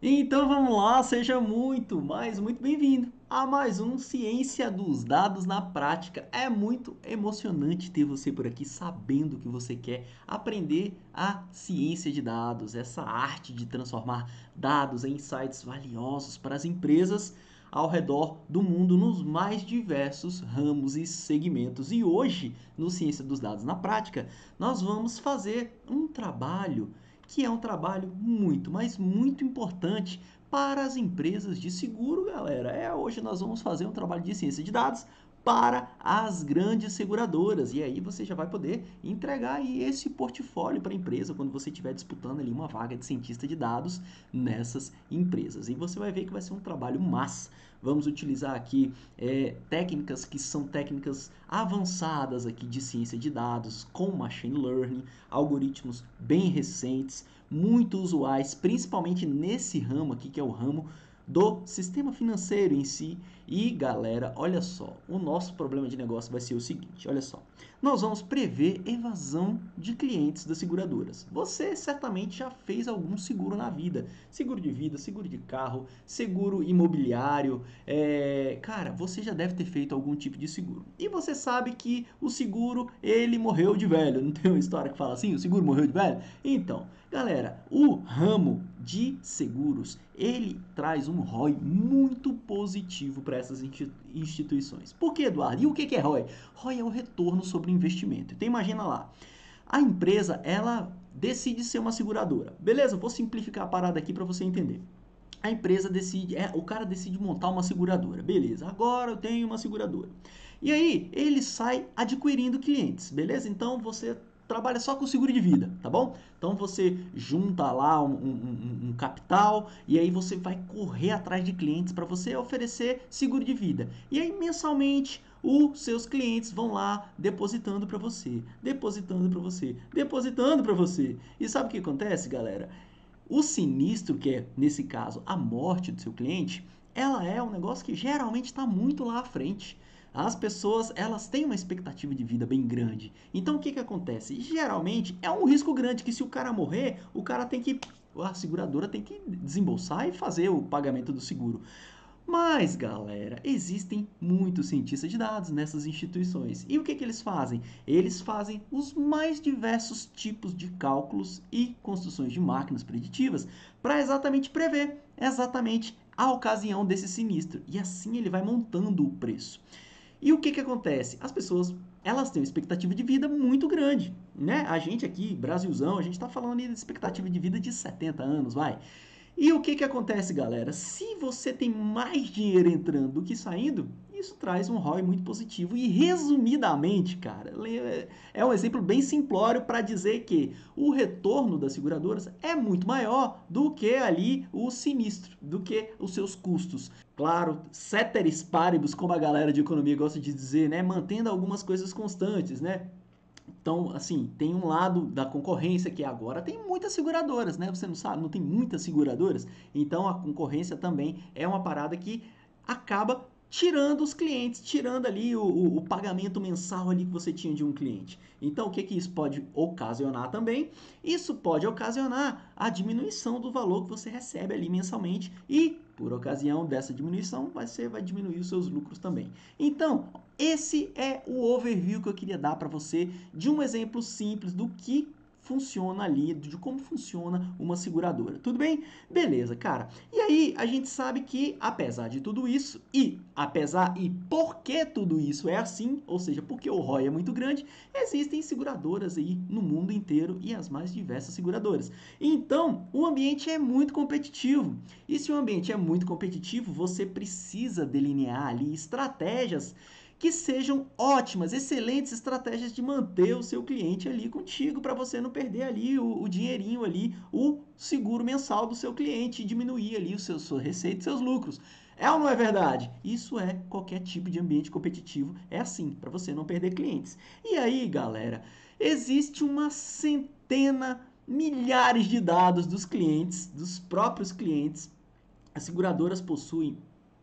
Então vamos lá, seja muito bem-vindo a mais um Ciência dos Dados na Prática. É muito emocionante ter você por aqui sabendo que você quer aprender a ciência de dados, essa arte de transformar dados em insights valiosos para as empresas ao redor do mundo nos mais diversos ramos e segmentos. E hoje, no Ciência dos Dados na Prática, nós vamos fazer um trabalho que é um trabalho muito, mas muito importante para as empresas de seguro, galera. Hoje nós vamos fazer um trabalho de ciência de dados para as grandes seguradoras. E aí você já vai poder entregar aí esse portfólio para a empresa quando você estiver disputando ali uma vaga de cientista de dados nessas empresas. E você vai ver que vai ser um trabalho massa. Vamos utilizar aqui técnicas que são técnicas avançadas aqui de ciência de dados com machine learning, algoritmos bem recentes, muito usuais, principalmente nesse ramo aqui que é o ramo do sistema financeiro em si. E galera, olha só, o nosso problema de negócio vai ser o seguinte, olha só. Nós vamos prever evasão de clientes das seguradoras. Você certamente já fez algum seguro na vida. Seguro de vida, seguro de carro, seguro imobiliário. Cara, você já deve ter feito algum tipo de seguro. E você sabe que o seguro, ele morreu de velho. Não tem uma história que fala assim, o seguro morreu de velho? Então, galera, o ramo de seguros, ele traz um ROI muito positivo para essas instituições. Por que, Eduardo? E o que é ROI? ROI é o retorno sobre o investimento. Então imagina lá, a empresa, ela decide ser uma seguradora. Beleza? Vou simplificar a parada aqui para você entender. A empresa decide, o cara decide montar uma seguradora. Beleza, agora eu tenho uma seguradora. E aí, ele sai adquirindo clientes, beleza? Então você trabalha só com seguro de vida, tá bom? Então você junta lá um capital e aí você vai correr atrás de clientes para você oferecer seguro de vida. E aí mensalmente os seus clientes vão lá depositando para você, depositando para você, depositando para você. E sabe o que acontece, galera? O sinistro, que é, nesse caso, a morte do seu cliente, ela é um negócio que geralmente está muito lá à frente. As pessoas, elas têm uma expectativa de vida bem grande. Então, o que que acontece? Geralmente, é um risco grande que se o cara morrer, a seguradora tem que desembolsar e fazer o pagamento do seguro. Mas, galera, existem muitos cientistas de dados nessas instituições. E o que que eles fazem? Eles fazem os mais diversos tipos de cálculos e construções de máquinas preditivas para exatamente prever exatamente a ocasião desse sinistro. E assim ele vai montando o preço. E o que que acontece? As pessoas, elas têm uma expectativa de vida muito grande, né? A gente aqui, Brasilzão, a gente está falando de expectativa de vida de 70 anos, vai. E o que que acontece, galera? Se você tem mais dinheiro entrando do que saindo, isso traz um ROI muito positivo. E resumidamente, cara, é um exemplo bem simplório para dizer que o retorno das seguradoras é muito maior do que ali o sinistro, do que os seus custos. Claro, ceteris paribus, como a galera de economia gosta de dizer, né? Mantendo algumas coisas constantes, né? Então, assim, tem um lado da concorrência que agora tem muitas seguradoras, né? Você não sabe, não tem muitas seguradoras. Então, a concorrência também é uma parada que acaba tirando os clientes, tirando ali o pagamento mensal ali que você tinha de um cliente. Então, o que que isso pode ocasionar também? Isso pode ocasionar a diminuição do valor que você recebe ali mensalmente e, por ocasião dessa diminuição, você vai diminuir os seus lucros também. Então, esse é o overview que eu queria dar para você de um exemplo simples do que funciona ali, de como funciona uma seguradora. Tudo bem? Beleza, cara. E aí, a gente sabe que, apesar de tudo isso, e porque tudo isso é assim, ou seja, porque o ROI é muito grande, existem seguradoras aí no mundo inteiro e as mais diversas seguradoras. Então, o ambiente é muito competitivo. E se o ambiente é muito competitivo, você precisa delinear ali estratégias que sejam ótimas, excelentes estratégias de manter o seu cliente ali contigo para você não perder ali o dinheirinho ali, o seguro mensal do seu cliente e diminuir ali o sua receita e seus lucros. É ou não é verdade? Isso é qualquer tipo de ambiente competitivo, é assim, para você não perder clientes. E aí, galera, existe uma centena, milhares de dados dos clientes, dos próprios clientes. As seguradoras possuem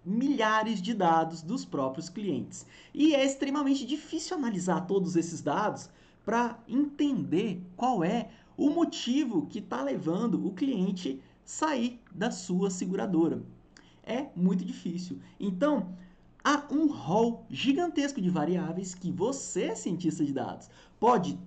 milhares de dados dos próprios clientes. E é extremamente difícil analisar todos esses dados para entender qual é o motivo que está levando o cliente sair da sua seguradora. É muito difícil. Então, há um rol gigantesco de variáveis que você, cientista de dados, pode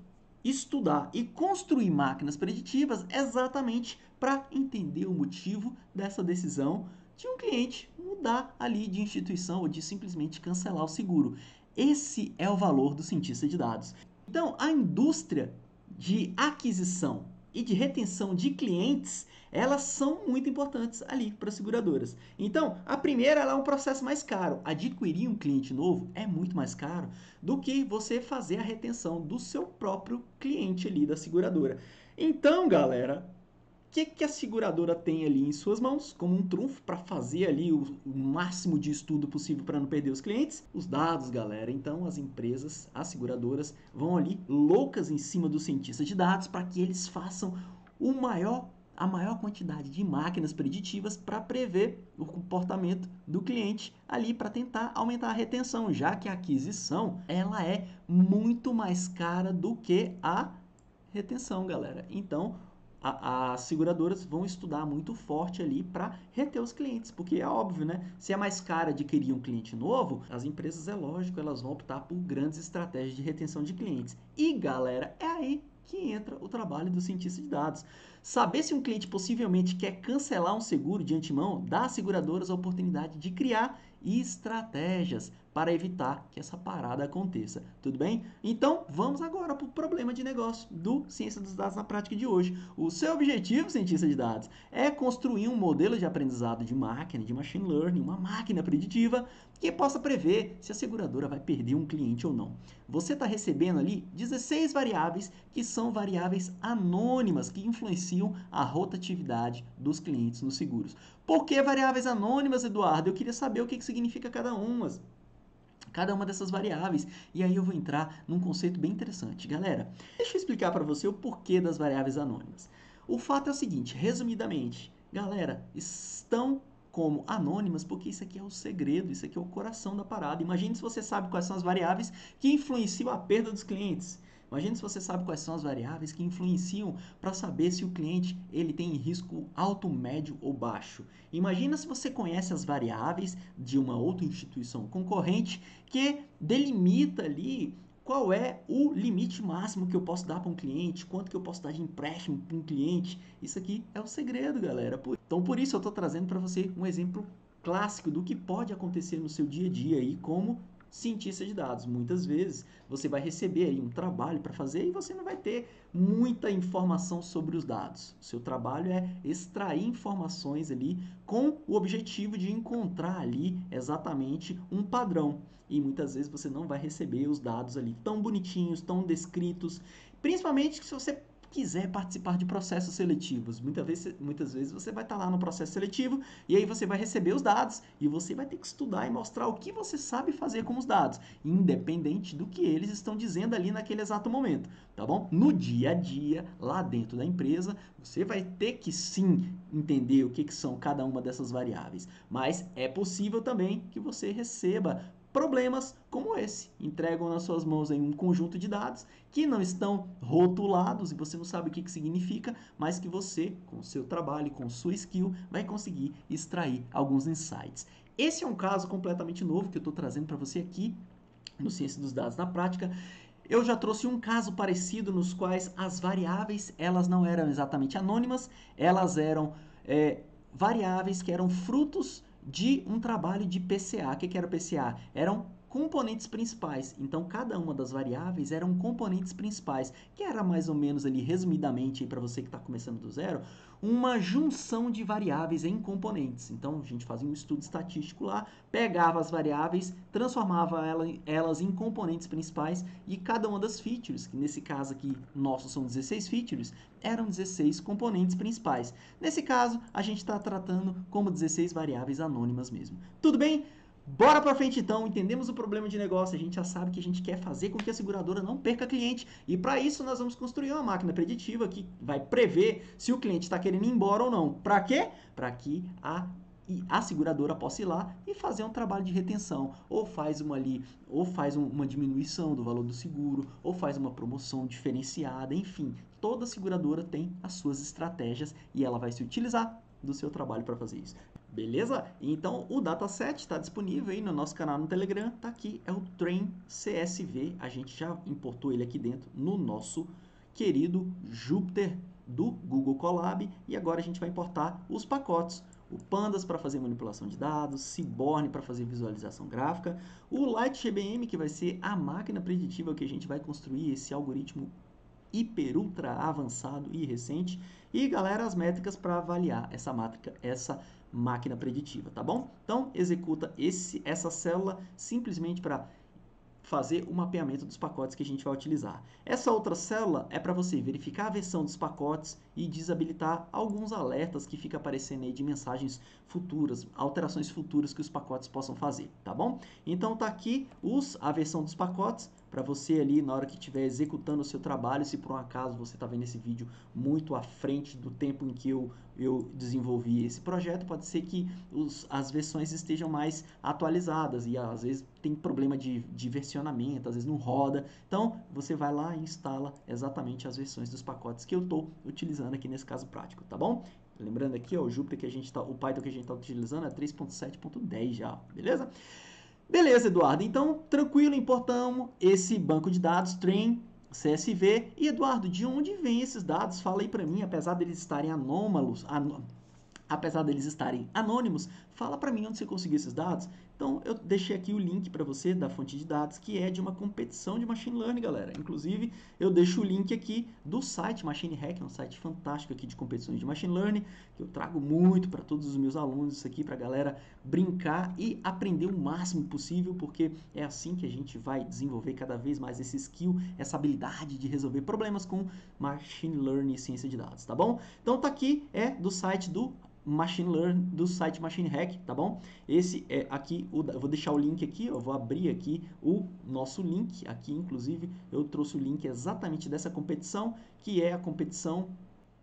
estudar e construir máquinas preditivas exatamente para entender o motivo dessa decisão de um cliente mudar ali de instituição ou de simplesmente cancelar o seguro. Esse é o valor do cientista de dados. Então, a indústria de aquisição e de retenção de clientes, elas são muito importantes ali para as seguradoras. Então, a primeira ela é um processo mais caro. Adquirir um cliente novo é muito mais caro do que você fazer a retenção do seu próprio cliente ali da seguradora. Então, galera, que a seguradora tem ali em suas mãos como um trunfo para fazer ali o máximo de estudo possível para não perder os clientes? Os dados, galera. Então as empresas, as seguradoras vão ali loucas em cima dos cientistas de dados para que eles façam a maior quantidade de máquinas preditivas para prever o comportamento do cliente ali para tentar aumentar a retenção, já que a aquisição ela é muito mais cara do que a retenção, galera. Então, as seguradoras vão estudar muito forte ali para reter os clientes, porque é óbvio, né? Se é mais caro adquirir um cliente novo, as empresas, é lógico, elas vão optar por grandes estratégias de retenção de clientes. E, galera, é aí que entra o trabalho do cientista de dados. Saber se um cliente possivelmente quer cancelar um seguro de antemão dá às seguradoras a oportunidade de criar estratégias para evitar que essa parada aconteça. Tudo bem? Então, vamos agora para o problema de negócio do Ciência dos Dados na Prática de hoje. O seu objetivo, cientista de dados, é construir um modelo de aprendizado de máquina, de machine learning, uma máquina preditiva que possa prever se a seguradora vai perder um cliente ou não. Você está recebendo ali 16 variáveis que são variáveis anônimas que influenciam a rotatividade dos clientes nos seguros. Por que variáveis anônimas, Eduardo? Eu queria saber o que significa cada uma dessas variáveis. E aí eu vou entrar num conceito bem interessante. Galera, deixa eu explicar para você o porquê das variáveis anônimas. O fato é o seguinte, resumidamente, galera, estão como anônimas porque isso aqui é o segredo, isso aqui é o coração da parada. Imagine se você sabe quais são as variáveis que influenciam a perda dos clientes. Imagine se você sabe quais são as variáveis que influenciam para saber se o cliente ele tem risco alto, médio ou baixo. Imagina se você conhece as variáveis de uma outra instituição concorrente que delimita ali qual é o limite máximo que eu posso dar para um cliente, quanto que eu posso dar de empréstimo para um cliente. Isso aqui é o segredo, galera. Então, por isso eu estou trazendo para você um exemplo clássico do que pode acontecer no seu dia a dia aí como cientista de dados. Muitas vezes você vai receber aí um trabalho para fazer e você não vai ter muita informação sobre os dados. O seu trabalho é extrair informações ali com o objetivo de encontrar ali exatamente um padrão. E muitas vezes você não vai receber os dados ali tão bonitinhos, tão descritos, principalmente se você quiser participar de processos seletivos. Muitas vezes você vai estar lá no processo seletivo e aí você vai receber os dados e você vai ter que estudar e mostrar o que você sabe fazer com os dados, independente do que eles estão dizendo ali naquele exato momento, tá bom? No dia a dia, lá dentro da empresa, você vai ter que sim entender o que são cada uma dessas variáveis, mas é possível também que você receba problemas como esse. Entregam nas suas mãos aí um conjunto de dados que não estão rotulados e você não sabe o que significa, mas que você, com o seu trabalho, com sua skill, vai conseguir extrair alguns insights. Esse é um caso completamente novo que eu estou trazendo para você aqui no Ciência dos Dados na Prática. Eu já trouxe um caso parecido nos quais as variáveis elas não eram exatamente anônimas, elas eram variáveis que eram frutos de um trabalho de PCA. O que era o PCA? Eram componentes principais. Então, cada uma das variáveis eram componentes principais, que era mais ou menos ali, resumidamente, para você que está começando do zero, uma junção de variáveis em componentes. Então, a gente fazia um estudo estatístico lá, pegava as variáveis, transformava elas em componentes principais e cada uma das features, que nesse caso aqui, nossos são 16 features, eram 16 componentes principais. Nesse caso, a gente está tratando como 16 variáveis anônimas mesmo. Tudo bem? Bora para frente então, entendemos o problema de negócio, a gente já sabe que a gente quer fazer com que a seguradora não perca cliente e para isso nós vamos construir uma máquina preditiva que vai prever se o cliente está querendo ir embora ou não. Para quê? Para que a seguradora possa ir lá e fazer um trabalho de retenção, ou faz uma diminuição do valor do seguro, ou faz uma promoção diferenciada, enfim, toda seguradora tem as suas estratégias e ela vai se utilizar do seu trabalho para fazer isso. Beleza? Então o dataset está disponível aí no nosso canal no Telegram, tá aqui, é o Train CSV, a gente já importou ele aqui dentro no nosso querido Jupyter do Google Colab, e agora a gente vai importar os pacotes, o Pandas para fazer manipulação de dados, Seaborn para fazer visualização gráfica, o LightGBM, que vai ser a máquina preditiva que a gente vai construir esse algoritmo hiper ultra avançado e recente, e galera, as métricas para avaliar essa máquina preditiva, tá bom? Então executa essa célula simplesmente para fazer o mapeamento dos pacotes que a gente vai utilizar. Essa outra célula é para você verificar a versão dos pacotes e desabilitar alguns alertas que fica aparecendo aí de mensagens futuras, alterações futuras que os pacotes possam fazer, tá bom? Então tá aqui a versão dos pacotes para você ali na hora que estiver executando o seu trabalho, se por um acaso você está vendo esse vídeo muito à frente do tempo em que eu desenvolvi esse projeto, pode ser que as versões estejam mais atualizadas e às vezes tem problema de versionamento, às vezes não roda. Então você vai lá e instala exatamente as versões dos pacotes que eu estou utilizando aqui nesse caso prático, tá bom? Lembrando aqui, ó, o Jupyter que a gente o Python que a gente está utilizando é 3.7.10 já, beleza? Beleza, Eduardo. Então, tranquilo, importamos esse banco de dados, Train, CSV. E, Eduardo, de onde vêm esses dados? Fala aí para mim, apesar deles estarem anônimos, fala para mim onde você conseguiu esses dados. Então, eu deixei aqui o link para você da fonte de dados, que é de uma competição de Machine Learning, galera. Inclusive, eu deixo o link aqui do site Machine Hack, um site fantástico aqui de competições de Machine Learning, que eu trago muito para todos os meus alunos isso aqui, para a galera brincar e aprender o máximo possível, porque é assim que a gente vai desenvolver cada vez mais esse skill, essa habilidade de resolver problemas com Machine Learning e ciência de dados, tá bom? Então, tá aqui, é do site do Machine Learn do site Machine Hack, tá bom? Esse é aqui, eu vou deixar o link aqui, eu vou abrir aqui o nosso link, aqui inclusive eu trouxe o link exatamente dessa competição, que é a competição.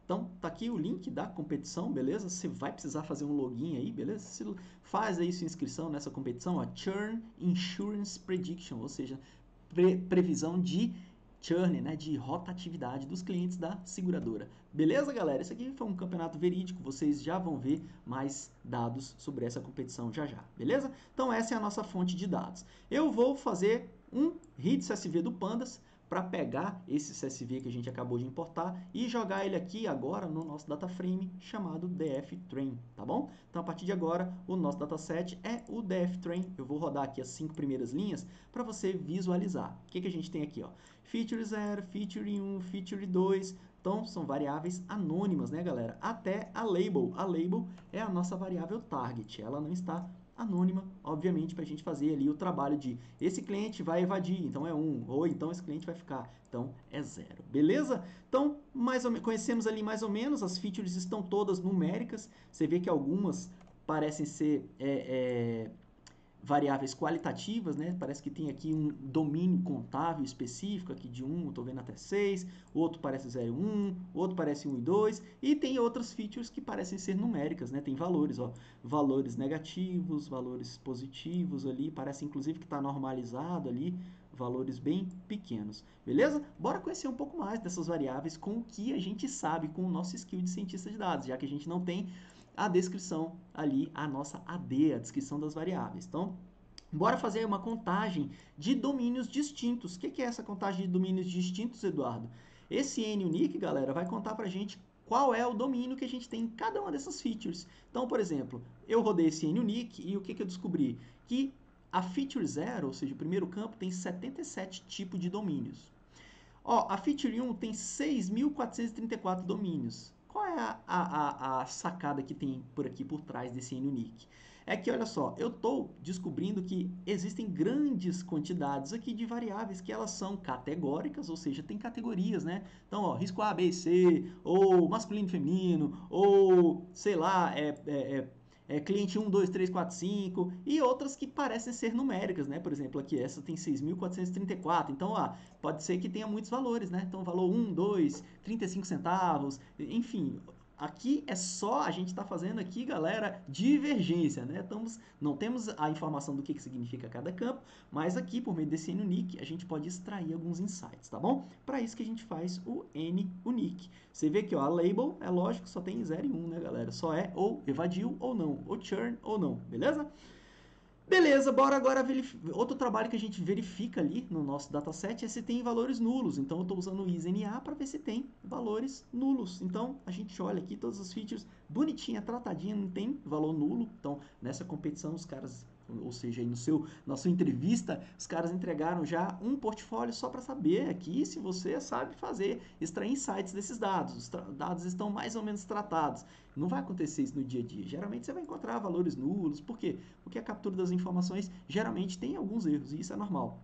Então, tá aqui o link da competição, beleza? Você vai precisar fazer um login aí, beleza? Você faz aí sua inscrição nessa competição, ó, Churn Insurance Prediction, ou seja, previsão de churn, né, de rotatividade dos clientes da seguradora. Beleza, galera? Esse aqui foi um campeonato verídico, vocês já vão ver mais dados sobre essa competição já já, beleza? Então essa é a nossa fonte de dados. Eu vou fazer um read CSV do Pandas para pegar esse CSV que a gente acabou de importar e jogar ele aqui agora no nosso data frame chamado dftrain, tá bom? Então a partir de agora o nosso dataset é o dftrain. Eu vou rodar aqui as 5 primeiras linhas para você visualizar. O que a gente tem aqui, ó? Feature 0, feature 1, feature 2. Então são variáveis anônimas, né, galera? Até a label. A label é a nossa variável target. Ela não está anônima, obviamente, para a gente fazer ali o trabalho de esse cliente vai evadir, então é 1, ou então esse cliente vai ficar, então é 0, beleza? Então, conhecemos ali mais ou menos, as features estão todas numéricas, você vê que algumas parecem ser variáveis qualitativas, né? Parece que tem aqui um domínio contável específico, aqui de 1, estou vendo até 6, outro parece 0 e 1, outro parece 1 e 2, e tem outras features que parecem ser numéricas, né? Tem valores, ó, valores negativos, valores positivos ali, parece inclusive que está normalizado ali, valores bem pequenos, beleza? Bora conhecer um pouco mais dessas variáveis com o que a gente sabe, com o nosso skill de cientista de dados, já que a gente não tem a descrição ali, a nossa AD, a descrição das variáveis. Então, bora fazer uma contagem de domínios distintos. O que é essa contagem de domínios distintos, Eduardo? Esse NUnique, galera, vai contar pra gente qual é o domínio que a gente tem em cada uma dessas features. Então, por exemplo, eu rodei esse NUnique e o que eu descobri? Que a feature 0, ou seja, o primeiro campo, tem 77 tipos de domínios. Ó, a feature 1 tem 6.434 domínios. Qual é a sacada que tem por aqui, por trás desse NUnique? É que, olha só, eu estou descobrindo que existem grandes quantidades aqui de variáveis que elas são categóricas, ou seja, tem categorias, né? Então, ó, risco A, B e C, ou masculino e feminino, ou, sei lá, cliente 1, 2, 3, 4, 5, e outras que parecem ser numéricas, né? Por exemplo, aqui essa tem 6.434, então, ó, pode ser que tenha muitos valores, né? Então, valor 1, 2, 35 centavos, enfim, Aqui é só, a gente está fazendo aqui, galera, divergência, né? Não temos a informação do que significa cada campo, mas aqui, por meio desse NUnique, a gente pode extrair alguns insights, tá bom? Para isso que a gente faz o NUnique. Você vê que ó, a label, é lógico, só tem 0 e 1, né, galera? Só é ou evadiu ou não, ou churn ou não, beleza? Beleza, bora agora verificar. Outro trabalho que a gente verifica ali no nosso dataset é se tem valores nulos. Então, eu estou usando o isNA para ver se tem valores nulos. Então, a gente olha aqui todas as features bonitinha, tratadinha, não tem valor nulo. Então, nessa competição, os caras, ou seja, aí na sua entrevista, os caras entregaram já um portfólio só para saber aqui se você sabe extrair insights desses dados. Os dados estão mais ou menos tratados. Não vai acontecer isso no dia a dia. Geralmente, você vai encontrar valores nulos. Por quê? Porque a captura das informações geralmente tem alguns erros, e isso é normal.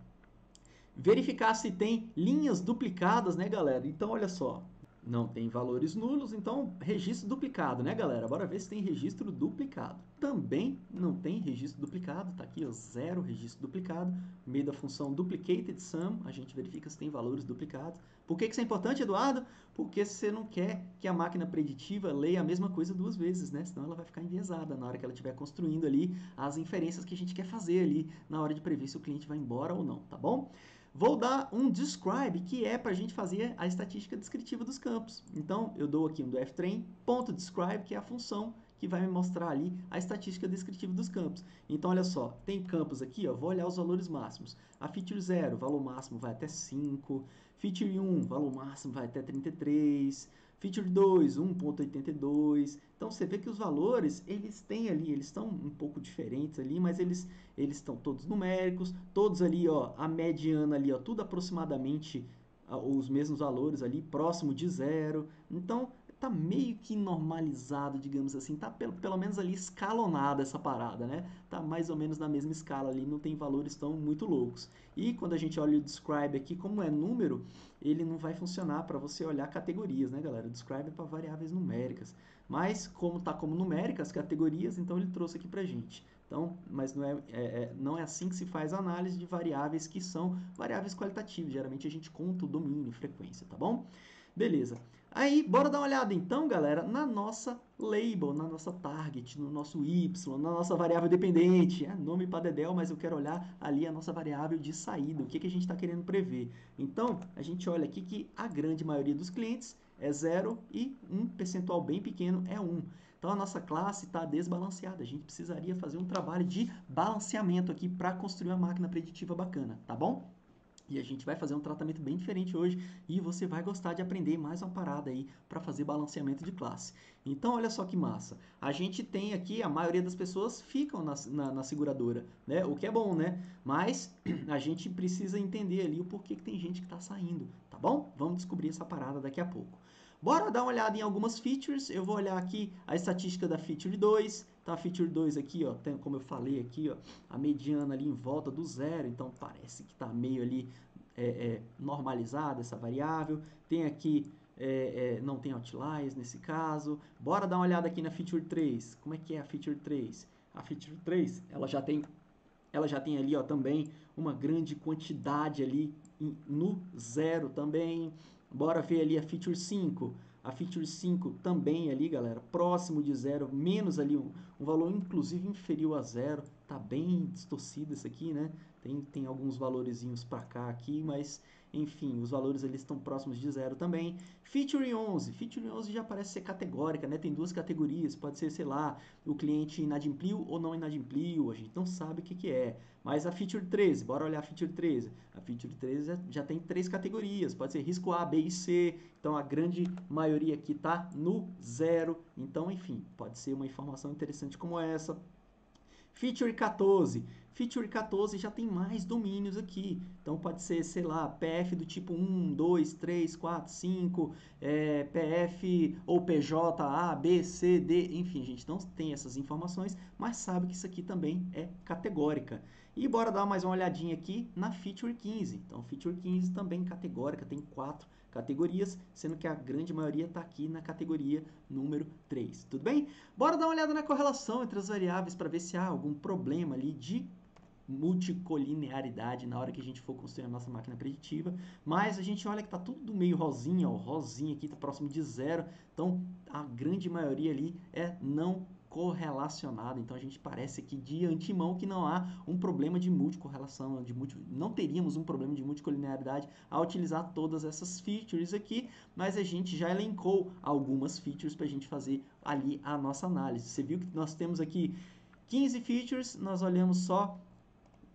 Verificar se tem linhas duplicadas, né, galera? Então, olha só, não tem valores nulos, então registro duplicado, né, galera? Bora ver se tem registro duplicado. Também não tem registro duplicado, tá aqui, ó, 0 registro duplicado. No meio da função duplicated sum, a gente verifica se tem valores duplicados. Por que isso é importante, Eduardo? Porque você não quer que a máquina preditiva leia a mesma coisa 2 vezes, né? Senão ela vai ficar enviesada na hora que ela estiver construindo ali as inferências que a gente quer fazer ali na hora de prever se o cliente vai embora ou não, tá bom? Vou dar um describe, que é para a gente fazer a estatística descritiva dos campos. Então, eu dou aqui um do ftrain.describe, que é a função que vai me mostrar ali a estatística descritiva dos campos. Então, olha só, tem campos aqui, ó, vou olhar os valores máximos. A feature 0, valor máximo vai até 5. Feature 1, valor máximo vai até 33. Feature 2, 1.82. Então, você vê que os valores, eles têm ali, eles estão um pouco diferentes ali, mas eles estão todos numéricos, todos ali, ó, a mediana ali, ó, tudo aproximadamente os mesmos valores ali, próximo de 0. Então, tá meio que normalizado, digamos assim, tá pelo menos ali escalonada essa parada, né? Tá mais ou menos na mesma escala ali, não tem valores tão muito loucos. E quando a gente olha o describe aqui, como é número, ele não vai funcionar para você olhar categorias, né, galera? O describe é para variáveis numéricas. Mas, como tá como numéricas categorias, então ele trouxe aqui pra gente. Então, mas não é assim que se faz a análise de variáveis que são variáveis qualitativas. Geralmente a gente conta o domínio, frequência, tá bom? Beleza. Aí, bora dar uma olhada então, galera, na nossa label, na nossa target, no nosso y, na nossa variável dependente. É nome para dedéu, mas eu quero olhar ali a nossa variável de saída, o que a gente está querendo prever. Então, a gente olha aqui que a grande maioria dos clientes é 0 e um percentual bem pequeno é 1. Então, a nossa classe está desbalanceada. A gente precisaria fazer um trabalho de balanceamento aqui para construir uma máquina preditiva bacana, tá bom? E a gente vai fazer um tratamento bem diferente hoje e você vai gostar de aprender mais uma parada aí para fazer balanceamento de classe. Então, olha só que massa. A gente tem aqui, a maioria das pessoas ficam na seguradora, né? O que é bom, né? Mas a gente precisa entender ali o porquê que tem gente que está saindo, tá bom? Vamos descobrir essa parada daqui a pouco. Bora dar uma olhada em algumas features. Eu vou olhar aqui a estatística da feature 2. Então, a feature 2 aqui, ó, tem, como eu falei aqui, ó, a mediana ali em volta do 0. Então, parece que está meio ali normalizada essa variável. Tem aqui, não tem outliers nesse caso. Bora dar uma olhada aqui na feature 3. Como é que é a feature 3? A feature 3, ela já tem ali, ó, também uma grande quantidade ali no 0 também. Bora ver ali a feature 5. A feature 5 também ali, galera, próximo de 0, menos ali um valor inclusive inferior a 0. Tá bem distorcido isso aqui, né? Tem alguns valorezinhos para cá aqui, mas enfim, os valores eles estão próximos de 0 também. Feature 11. Feature 11 já parece ser categórica, né? Tem duas categorias, pode ser, sei lá, o cliente inadimpliu ou não inadimpliu, a gente não sabe o que é. Mas a Feature 13, bora olhar a Feature 13. A Feature 13 já tem 3 categorias, pode ser risco A, B e C, então a grande maioria aqui está no 0. Então, enfim, pode ser uma informação interessante como essa. Feature 14. Feature 14 já tem mais domínios aqui. Então pode ser, sei lá, PF do tipo 1, 2, 3, 4, 5, PF ou PJ, A, B, C, D, enfim, a gente não tem essas informações, mas sabe que isso aqui também é categórica. E bora dar mais uma olhadinha aqui na Feature 15. Então, Feature 15 também categórica, tem 4 categorias, sendo que a grande maioria está aqui na categoria número 3. Tudo bem? Bora dar uma olhada na correlação entre as variáveis para ver se há algum problema ali de multicolinearidade na hora que a gente for construir a nossa máquina preditiva, mas a gente olha que está tudo meio rosinha, ó, rosinha aqui está próximo de zero, então a grande maioria ali é não correlacionada, então a gente parece aqui de antemão que não há um problema de multicorrelação, não teríamos um problema de multicolinearidade ao utilizar todas essas features aqui, mas a gente já elencou algumas features para a gente fazer ali a nossa análise. Você viu que nós temos aqui 15 features, nós olhamos só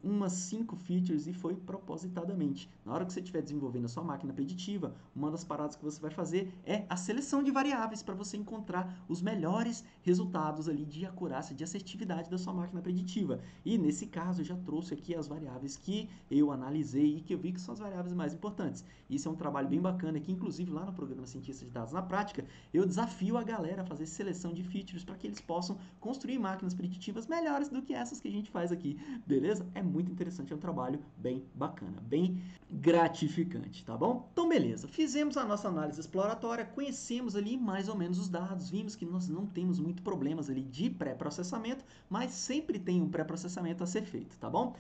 umas 5 features e foi propositadamente. Na hora que você estiver desenvolvendo a sua máquina preditiva, uma das paradas que você vai fazer é a seleção de variáveis para você encontrar os melhores resultados ali de acurácia, de assertividade da sua máquina preditiva. E nesse caso eu já trouxe aqui as variáveis que eu analisei e que eu vi que são as variáveis mais importantes. Isso é um trabalho bem bacana que inclusive lá no programa Cientista de Dados na Prática, eu desafio a galera a fazer seleção de features para que eles possam construir máquinas preditivas melhores do que essas que a gente faz aqui, beleza? É muito interessante, é um trabalho bem bacana, bem gratificante, tá bom? Então, beleza, fizemos a nossa análise exploratória, conhecemos ali mais ou menos os dados, vimos que nós não temos muito problemas ali de pré-processamento, mas sempre tem um pré-processamento a ser feito, tá bom?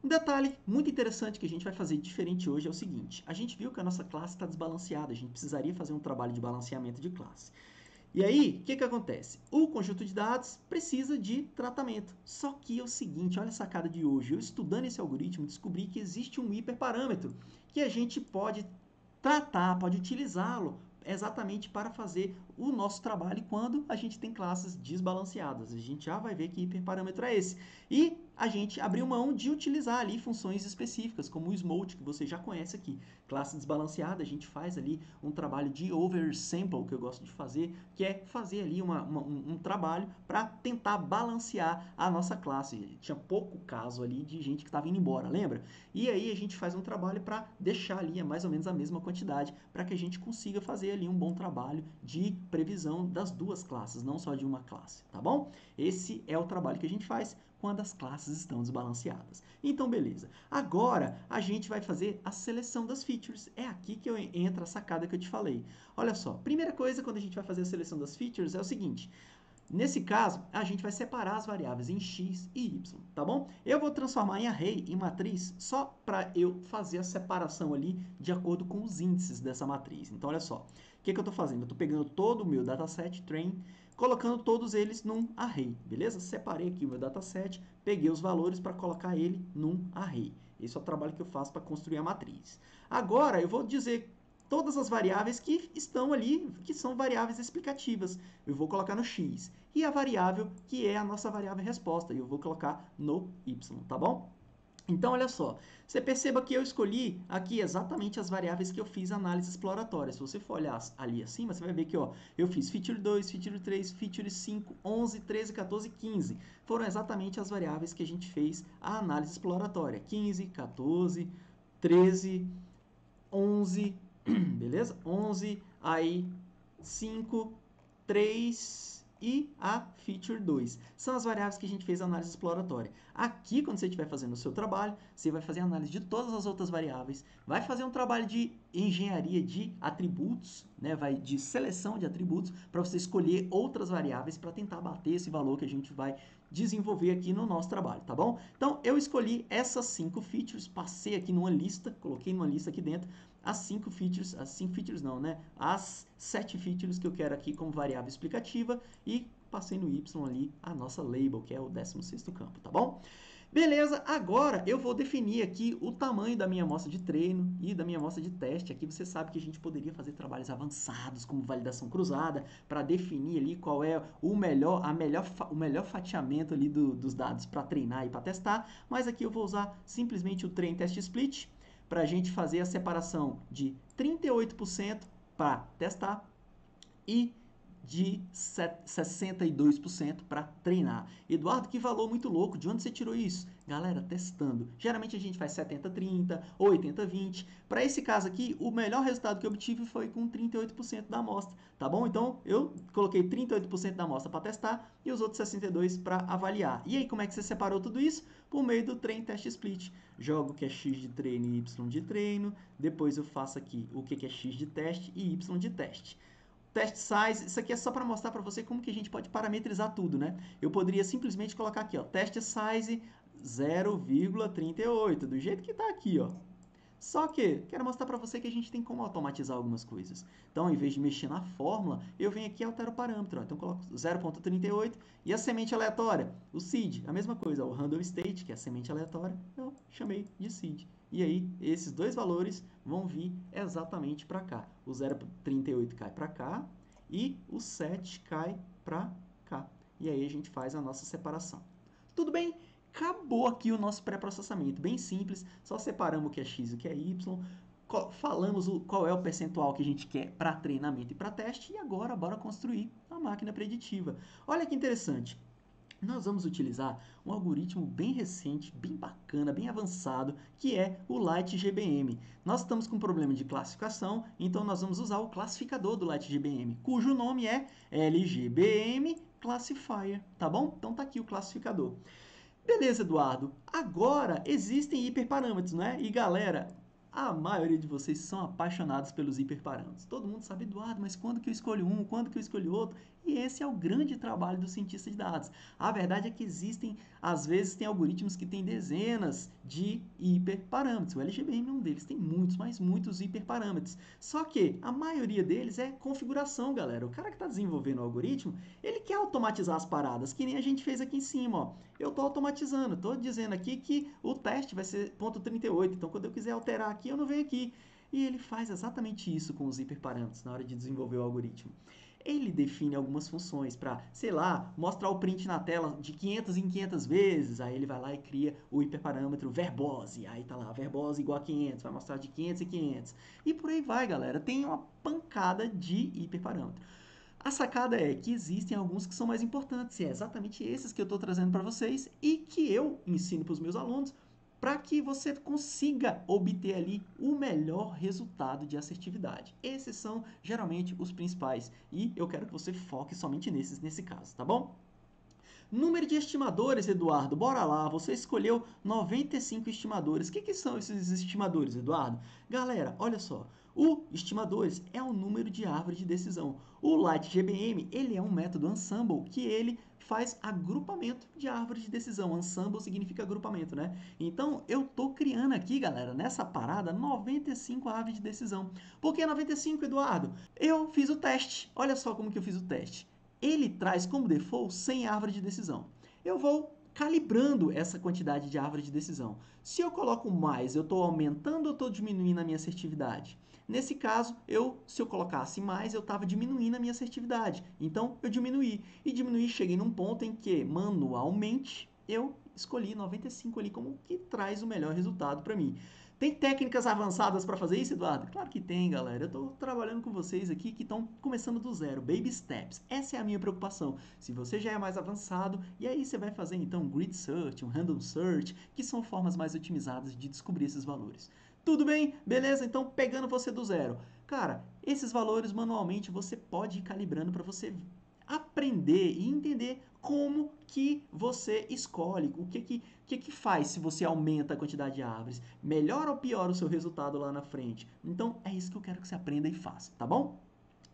Um detalhe muito interessante que a gente vai fazer diferente hoje é o seguinte, a gente viu que a nossa classe está desbalanceada, a gente precisaria fazer um trabalho de balanceamento de classe. E aí, o que acontece? O conjunto de dados precisa de tratamento. Só que é o seguinte, olha a sacada de hoje. Eu estudando esse algoritmo, descobri que existe um hiperparâmetro que a gente pode tratar, pode utilizá-lo exatamente para fazer o nosso trabalho quando a gente tem classes desbalanceadas. A gente já vai ver que hiperparâmetro é esse. E a gente abriu mão de utilizar ali funções específicas, como o smolt, que você já conhece aqui. Classe desbalanceada, a gente faz ali um trabalho de oversample, que eu gosto de fazer, que é fazer ali um trabalho para tentar balancear a nossa classe. Tinha pouco caso ali de gente que estava indo embora, lembra? E aí a gente faz um trabalho para deixar ali mais ou menos a mesma quantidade, para que a gente consiga fazer ali um bom trabalho de previsão das duas classes, não só de uma classe, tá bom? Esse é o trabalho que a gente faz quando as classes estão desbalanceadas. Então, beleza. Agora, a gente vai fazer a seleção das features. É aqui que entra a sacada que eu te falei. Olha só, primeira coisa quando a gente vai fazer a seleção das features é o seguinte. Nesse caso, a gente vai separar as variáveis em x e y, tá bom? Eu vou transformar em array, em matriz, só para eu fazer a separação ali de acordo com os índices dessa matriz. Então, olha só, o que eu estou fazendo? Eu estou pegando todo o meu dataset, train, colocando todos eles num array, beleza? Separei aqui o meu dataset, peguei os valores para colocar ele num array. Esse é o trabalho que eu faço para construir a matriz. Agora, eu vou dizer todas as variáveis que estão ali, que são variáveis explicativas. Eu vou colocar no x. E a variável que é a nossa variável resposta, eu vou colocar no y, tá bom? Então, olha só, você perceba que eu escolhi aqui exatamente as variáveis que eu fiz análise exploratória. Se você for olhar ali acima, você vai ver que ó, eu fiz feature 2, feature 3, feature 5, 11, 13, 14 e 15. Foram exatamente as variáveis que a gente fez a análise exploratória. 15, 14, 13, 11, beleza? 11, aí 5, 3 e a feature 2. São as variáveis que a gente fez a análise exploratória. Aqui, quando você estiver fazendo o seu trabalho, você vai fazer a análise de todas as outras variáveis, vai fazer um trabalho de engenharia de atributos, né? De seleção de atributos, para você escolher outras variáveis para tentar bater esse valor que a gente vai desenvolver aqui no nosso trabalho, tá bom? Então, eu escolhi essas 5 features, passei aqui numa lista, coloquei numa lista aqui dentro, as 5 features não, né? As 7 features que eu quero aqui como variável explicativa e passei no Y ali a nossa label, que é o 16º campo, tá bom? Beleza, agora eu vou definir aqui o tamanho da minha amostra de treino e da minha amostra de teste. Aqui você sabe que a gente poderia fazer trabalhos avançados, como validação cruzada, para definir ali qual é o melhor fatiamento ali dos dados para treinar e para testar. Mas aqui eu vou usar simplesmente o train test split, para a gente fazer a separação de 38% para testar e de 62% para treinar. Eduardo, que valor muito louco, de onde você tirou isso? Galera, testando. Geralmente a gente faz 70-30, 80-20. Para esse caso aqui, o melhor resultado que eu obtive foi com 38% da amostra, tá bom? Então, eu coloquei 38% da amostra para testar e os outros 62% para avaliar. E aí, como é que você separou tudo isso? Por meio do train test split. Jogo o que é x de treino e y de treino, depois eu faço aqui o que é x de teste e y de teste. Test size, isso aqui é só para mostrar para você como que a gente pode parametrizar tudo, né? Eu poderia simplesmente colocar aqui, ó, test size 0,38, do jeito que está aqui, ó. Só que quero mostrar para você que a gente tem como automatizar algumas coisas. Então, em vez de mexer na fórmula, eu venho aqui e altero o parâmetro. Ó. Então, coloco 0,38 e a semente aleatória, o seed, a mesma coisa. Ó, o random state, que é a semente aleatória, eu chamei de seed. E aí, esses dois valores vão vir exatamente para cá. O 0,38 cai para cá e o 7 cai para cá. E aí, a gente faz a nossa separação. Tudo bem? Acabou aqui o nosso pré-processamento, bem simples, só separamos o que é x e o que é y, falamos qual é o percentual que a gente quer para treinamento e para teste, e agora bora construir a máquina preditiva. Olha que interessante, nós vamos utilizar um algoritmo bem recente, bem bacana, bem avançado, que é o LightGBM. Nós estamos com um problema de classificação, então nós vamos usar o classificador do LightGBM, cujo nome é LGBM Classifier, tá bom? Então tá aqui o classificador. Beleza, Eduardo. Agora existem hiperparâmetros, né? E galera, a maioria de vocês são apaixonados pelos hiperparâmetros. Todo mundo sabe, Eduardo, mas quando que eu escolho um, quando que eu escolho outro? E esse é o grande trabalho do cientista de dados. A verdade é que existem, às vezes, tem algoritmos que têm dezenas de hiperparâmetros. O LGBM é um deles, tem muitos, mas muitos hiperparâmetros. Só que a maioria deles é configuração, galera. O cara que está desenvolvendo o algoritmo, ele quer automatizar as paradas, que nem a gente fez aqui em cima, ó. Eu estou automatizando, estou dizendo aqui que o teste vai ser ponto 38, então quando eu quiser alterar aqui, eu não venho aqui. E ele faz exatamente isso com os hiperparâmetros na hora de desenvolver o algoritmo. Ele define algumas funções para, sei lá, mostrar o print na tela de 500 em 500 vezes. Aí ele vai lá e cria o hiperparâmetro verbose. Aí tá lá, verbose igual a 500, vai mostrar de 500 em 500. E por aí vai, galera. Tem uma pancada de hiperparâmetro. A sacada é que existem alguns que são mais importantes, e é exatamente esses que eu estou trazendo para vocês e que eu ensino para os meus alunos para que você consiga obter ali o melhor resultado de assertividade. Esses são geralmente os principais e eu quero que você foque somente nesses nesse caso, tá bom? Número de estimadores, Eduardo, bora lá, você escolheu 95 estimadores. O que são esses estimadores, Eduardo? Galera, olha só, o estimadores é o número de árvore de decisão. O LightGBM, ele é um método ensemble que ele faz agrupamento de árvore de decisão. Ensemble significa agrupamento, né? Então, eu tô criando aqui, galera, nessa parada, 95 árvores de decisão. Por que 95, Eduardo? Eu fiz o teste. Olha só como que eu fiz o teste. Ele traz como default 100 árvores de decisão. Eu vou calibrando essa quantidade de árvore de decisão. Se eu coloco mais, eu estou aumentando ou estou diminuindo a minha assertividade? Nesse caso, se eu colocasse mais, eu estava diminuindo a minha assertividade. Então, eu diminuí. E diminuí, cheguei num ponto em que, manualmente, eu escolhi 95 ali como que traz o melhor resultado para mim. Tem técnicas avançadas para fazer isso, Eduardo? Claro que tem, galera. Eu estou trabalhando com vocês aqui que estão começando do zero, baby steps. Essa é a minha preocupação. Se você já é mais avançado, e aí você vai fazer então um grid search, um random search, que são formas mais otimizadas de descobrir esses valores. Tudo bem? Beleza? Então, pegando você do zero. Cara, esses valores manualmente você pode ir calibrando para você aprender e entender como que você escolhe, o que faz se você aumenta a quantidade de árvores, melhora ou piora o seu resultado lá na frente. Então, é isso que eu quero que você aprenda e faça, tá bom?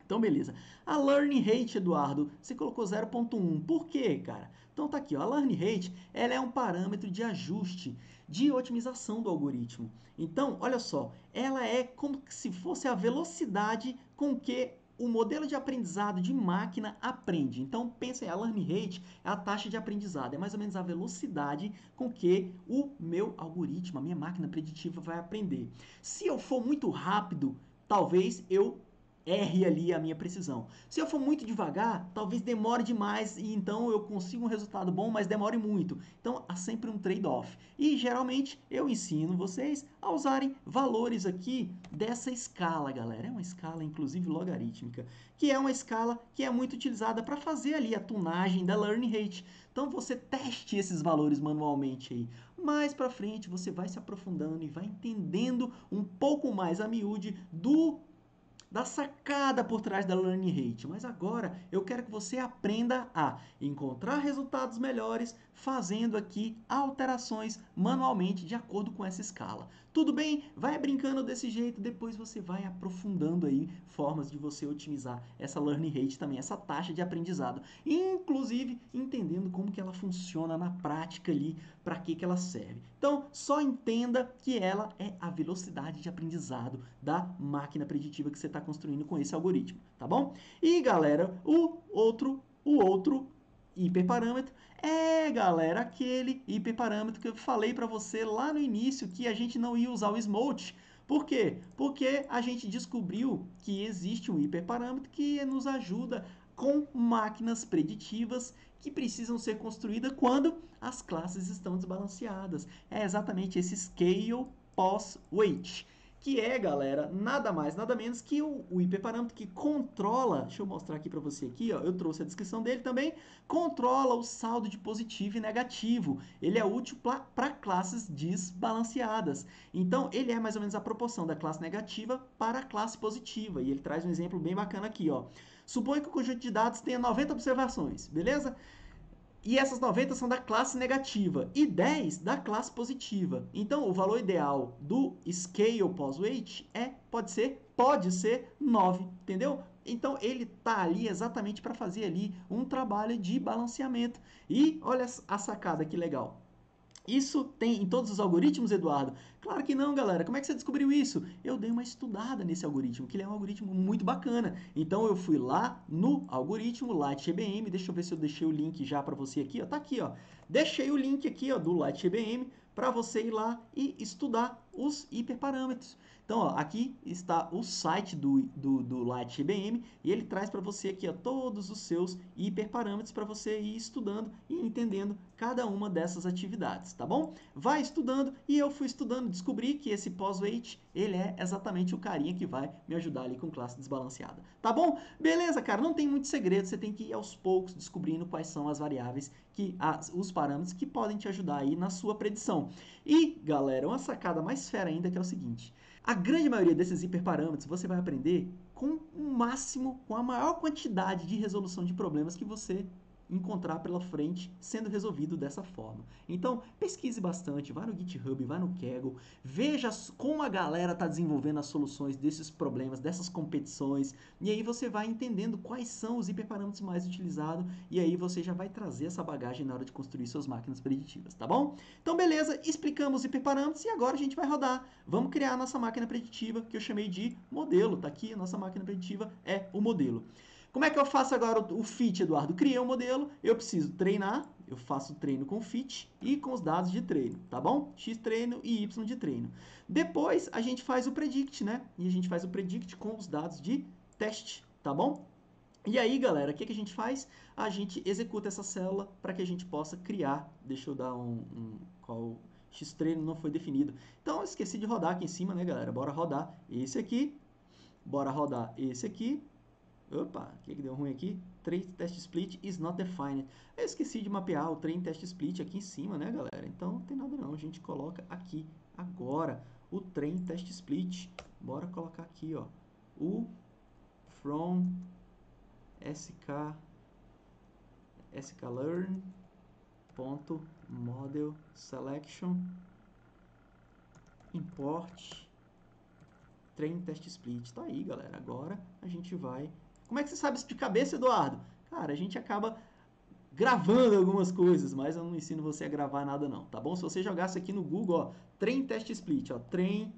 Então, beleza. A Learning Rate, Eduardo, você colocou 0.1. Por quê, cara? Então, tá aqui, ó. A Learning Rate, ela é um parâmetro de ajuste, de otimização do algoritmo. Então, olha só, ela é como se fosse a velocidade com que o modelo de aprendizado de máquina aprende. Então, pensa aí, a learning rate é a taxa de aprendizado, é mais ou menos a velocidade com que o meu algoritmo, a minha máquina preditiva vai aprender. Se eu for muito rápido, talvez eu erre ali a minha precisão. Se eu for muito devagar, talvez demore demais e então eu consigo um resultado bom, mas demore muito. Então há sempre um trade-off. E geralmente eu ensino vocês a usarem valores aqui dessa escala, galera. É uma escala inclusive logarítmica, que é uma escala que é muito utilizada para fazer ali a tunagem da learning rate. Então você teste esses valores manualmente aí. Mais para frente você vai se aprofundando e vai entendendo um pouco mais a miúde da sacada por trás da learning rate. Mas agora eu quero que você aprenda a encontrar resultados melhores, fazendo aqui alterações manualmente de acordo com essa escala. Tudo bem? Vai brincando desse jeito, depois você vai aprofundando aí formas de você otimizar essa learning rate também, essa taxa de aprendizado, inclusive entendendo como que ela funciona na prática ali, para que ela serve. Então, só entenda que ela é a velocidade de aprendizado da máquina preditiva que você está construindo com esse algoritmo, tá bom? E galera, o outro hiperparâmetro galera, aquele hiperparâmetro que eu falei para você lá no início que a gente não ia usar o Smolt. Por quê? Porque a gente descobriu que existe um hiperparâmetro que nos ajuda com máquinas preditivas que precisam ser construídas quando as classes estão desbalanceadas. É exatamente esse scale pos weight, que é, galera, nada mais, nada menos que o hiperparâmetro que controla, deixa eu mostrar aqui para você aqui, ó, eu trouxe a descrição dele também, controla o saldo de positivo e negativo. Ele é útil para classes desbalanceadas. Então, ele é mais ou menos a proporção da classe negativa para a classe positiva. E ele traz um exemplo bem bacana aqui, ó. Suponha que o conjunto de dados tenha 90 observações, beleza? E essas 90 são da classe negativa e 10 da classe positiva. Então, o valor ideal do scale pos-weight pode ser 9, entendeu? Então, ele está ali exatamente para fazer ali um trabalho de balanceamento. E olha a sacada que legal. Isso tem em todos os algoritmos, Eduardo? Claro que não, galera. Como é que você descobriu isso? Eu dei uma estudada nesse algoritmo, que ele é um algoritmo muito bacana. Então eu fui lá no algoritmo LightGBM, deixa eu ver se eu deixei o link já para você aqui, ó. Tá aqui, ó. Deixei o link aqui, ó, do LightGBM para você ir lá e estudar os hiperparâmetros. Então, ó, aqui está o site do LightGBM e ele traz para você aqui, ó, todos os seus hiperparâmetros para você ir estudando e entendendo cada uma dessas atividades, tá bom? Vai estudando e eu fui estudando, descobri que esse pos-weight, ele é exatamente o carinha que vai me ajudar ali com classe desbalanceada, tá bom? Beleza, cara, não tem muito segredo, você tem que ir aos poucos descobrindo quais são as variáveis, os parâmetros que podem te ajudar aí na sua predição. E, galera, uma sacada mais fera ainda que é o seguinte, a grande maioria desses hiperparâmetros você vai aprender com o máximo, com a maior quantidade de resolução de problemas que você encontrar pela frente sendo resolvido dessa forma. Então, pesquise bastante, vá no GitHub, vá no Kaggle, veja como a galera está desenvolvendo as soluções desses problemas, dessas competições, e aí você vai entendendo quais são os hiperparâmetros mais utilizados, e aí você já vai trazer essa bagagem na hora de construir suas máquinas preditivas, tá bom? Então, beleza, explicamos os hiperparâmetros e agora a gente vai rodar. Vamos criar a nossa máquina preditiva, que eu chamei de modelo, tá aqui, a nossa máquina preditiva é o modelo. Como é que eu faço agora o fit, Eduardo? Criei um modelo, eu preciso treinar, eu faço treino com fit e com os dados de treino, tá bom? X treino e Y de treino. Depois a gente faz o predict, né? E a gente faz o predict com os dados de teste, tá bom? E aí, galera, o que a gente faz? A gente executa essa célula para que a gente possa criar, deixa eu dar qual X treino não foi definido. Então, eu esqueci de rodar aqui em cima, né, galera? Bora rodar esse aqui, bora rodar esse aqui. Opa, o que deu ruim aqui? Train test split is not defined. Eu esqueci de mapear o train test split aqui em cima, né, galera? Então não tem nada não, a gente coloca aqui agora o train test split. Bora colocar aqui, ó, o from sklearn ponto model selection import train test split. Tá aí, galera. Agora a gente vai... Como é que você sabe isso de cabeça, Eduardo? Cara, a gente acaba gravando algumas coisas, mas eu não ensino você a gravar nada não, tá bom? Se você jogasse aqui no Google, ó, train test split, ó, train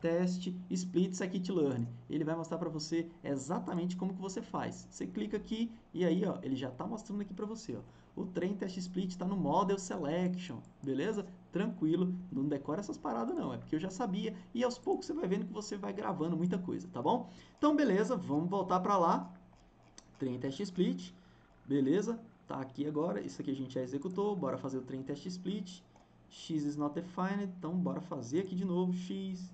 test split scikit-learn, ele vai mostrar para você exatamente como que você faz. Você clica aqui e aí, ó, ele já está mostrando aqui para você, ó, o train test split está no model selection, beleza? Tranquilo, não decora essas paradas não, é porque eu já sabia e aos poucos você vai vendo que você vai gravando muita coisa, tá bom? Então, beleza, vamos voltar para lá, train test split, beleza? Tá aqui agora, isso aqui a gente já executou, bora fazer o train test split, x is not defined, então bora fazer aqui de novo, x,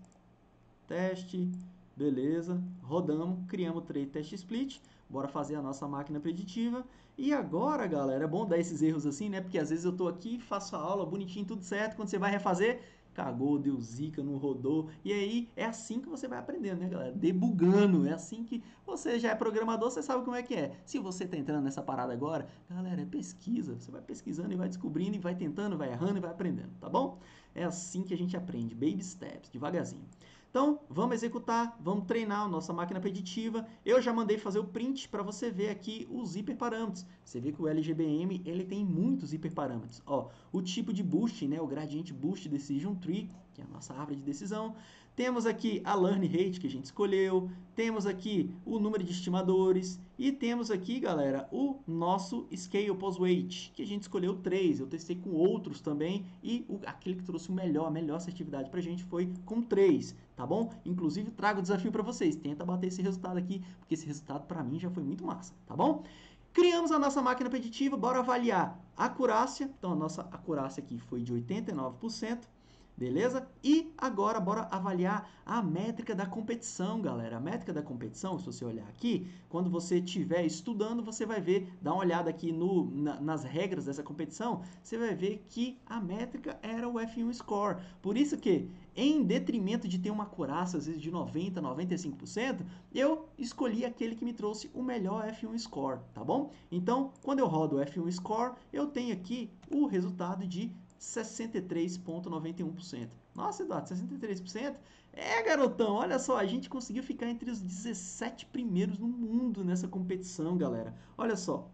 teste, beleza, rodamos, criamos o train test split, bora fazer a nossa máquina preditiva, e agora, galera, é bom dar esses erros assim, né, porque às vezes eu tô aqui, faço a aula bonitinho, tudo certo, quando você vai refazer, cagou, deu zica, não rodou. E aí é assim que você vai aprendendo, né, galera? Debugando. É assim que você já é programador, você sabe como é que é. Se você tá entrando nessa parada agora, galera, é pesquisa. Você vai pesquisando e vai descobrindo e vai tentando, vai errando e vai aprendendo, tá bom? É assim que a gente aprende, baby steps, devagarzinho. Então, vamos executar, vamos treinar a nossa máquina preditiva. Eu já mandei fazer o print para você ver aqui os hiperparâmetros. Você vê que o LGBM ele tem muitos hiperparâmetros. Ó, o tipo de boost, né, o Gradient Boost Decision Tree, que é a nossa árvore de decisão. Temos aqui a Learn Rate que a gente escolheu. Temos aqui o número de estimadores. E temos aqui, galera, o nosso Scale Post-Weight, que a gente escolheu 3. Eu testei com outros também. E aquele que trouxe a melhor assertividade para a gente foi com 3. Tá bom? Inclusive, trago o desafio para vocês. Tenta bater esse resultado aqui, porque esse resultado para mim já foi muito massa. Tá bom? Criamos a nossa máquina preditiva. Bora avaliar a acurácia. Então, a nossa acurácia aqui foi de 89%. Beleza? E agora, bora avaliar a métrica da competição, galera. A métrica da competição, se você olhar aqui, quando você estiver estudando, você vai ver, dá uma olhada aqui nas regras dessa competição, você vai ver que a métrica era o F1 Score. Por isso que, em detrimento de ter uma acurácia, às vezes de 90%, 95%, eu escolhi aquele que me trouxe o melhor F1 Score, tá bom? Então, quando eu rodo o F1 Score, eu tenho aqui o resultado de 63,91%. Nossa, Eduardo, 63%? É, garotão, olha só, a gente conseguiu ficar entre os 17 primeiros no mundo nessa competição, galera. Olha só,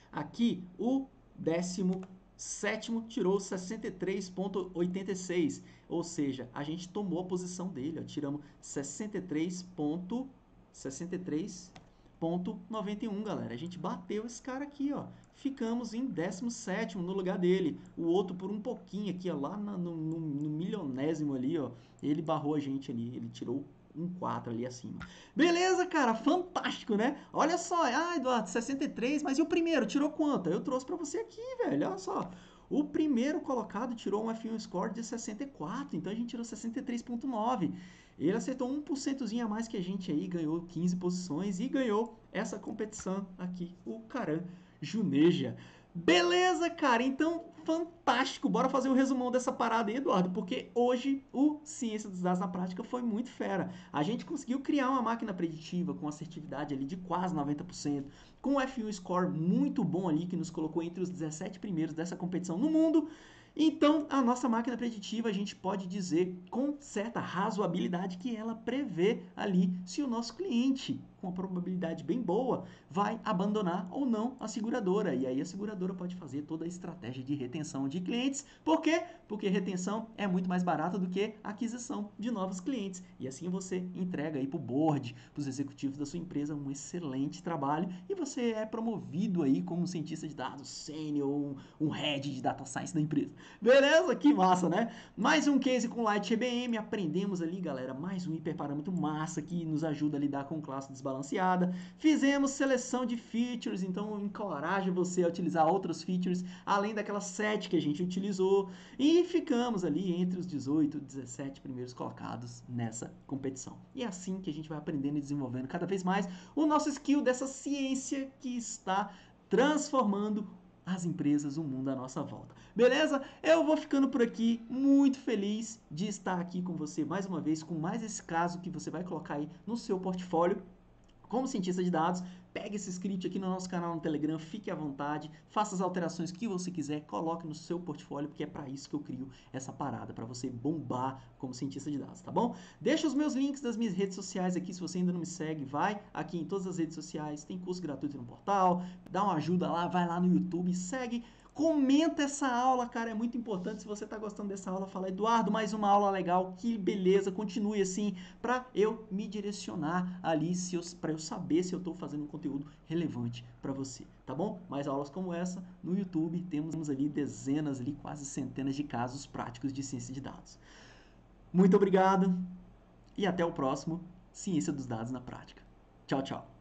aqui o 17º tirou 63,86, ou seja, a gente tomou a posição dele, ó, tiramos 63,91, galera. A gente bateu esse cara aqui, ó. Ficamos em 17º no lugar dele. O outro por um pouquinho aqui, ó, lá no milionésimo ali, ó. Ele barrou a gente ali, ele tirou um 4 ali acima. Beleza, cara, fantástico, né? Olha só, ah, Eduardo, 63, mas e o primeiro? Tirou quanto? Eu trouxe pra você aqui, velho, olha só. O primeiro colocado tirou um F1 score de 64, então a gente tirou 63,9. Ele acertou 1% a mais que a gente aí, ganhou 15 posições e ganhou essa competição aqui, o Caran Juneja. Beleza, cara, então fantástico. Bora fazer o resumão dessa parada aí, Eduardo, porque hoje o Ciência dos Dados na Prática foi muito fera. A gente conseguiu criar uma máquina preditiva com assertividade ali de quase 90%, com um F1 score muito bom ali, que nos colocou entre os 17 primeiros dessa competição no mundo. Então, a nossa máquina preditiva, a gente pode dizer com certa razoabilidade que ela prevê ali se o nosso cliente, com uma probabilidade bem boa, vai abandonar ou não a seguradora. E aí a seguradora pode fazer toda a estratégia de retenção de clientes. Por quê? Porque retenção é muito mais barata do que aquisição de novos clientes. E assim você entrega aí para o board, para os executivos da sua empresa um excelente trabalho e você é promovido aí como um cientista de dados sênior, um head de data science da empresa. Beleza? Que massa, né? Mais um case com Light GBM, aprendemos ali, galera, mais um hiperparâmetro massa que nos ajuda a lidar com classe desbalanceada. Fizemos seleção de features, então eu encorajo você a utilizar outros features, além daquelas 7 que a gente utilizou, e ficamos ali entre os 18 e 17 primeiros colocados nessa competição. E é assim que a gente vai aprendendo e desenvolvendo cada vez mais o nosso skill dessa ciência que está transformando as empresas, o mundo à nossa volta. Beleza? Eu vou ficando por aqui, muito feliz de estar aqui com você mais uma vez, com mais esse caso que você vai colocar aí no seu portfólio. Como cientista de dados, pegue esse script aqui no nosso canal no Telegram, fique à vontade, faça as alterações que você quiser, coloque no seu portfólio, porque é para isso que eu crio essa parada, para você bombar como cientista de dados, tá bom? Deixa os meus links das minhas redes sociais aqui, se você ainda não me segue, vai aqui em todas as redes sociais, tem curso gratuito no portal, dá uma ajuda lá, vai lá no YouTube, segue, comenta essa aula, cara, é muito importante. Se você tá gostando dessa aula, fala, Eduardo, mais uma aula legal, que beleza, continue assim, para eu me direcionar ali, para eu saber se eu tô fazendo um conteúdo relevante para você, tá bom? Mais aulas como essa no YouTube, temos ali dezenas, ali quase centenas de casos práticos de ciência de dados. Muito obrigado e até o próximo Ciência dos Dados na Prática. Tchau, tchau.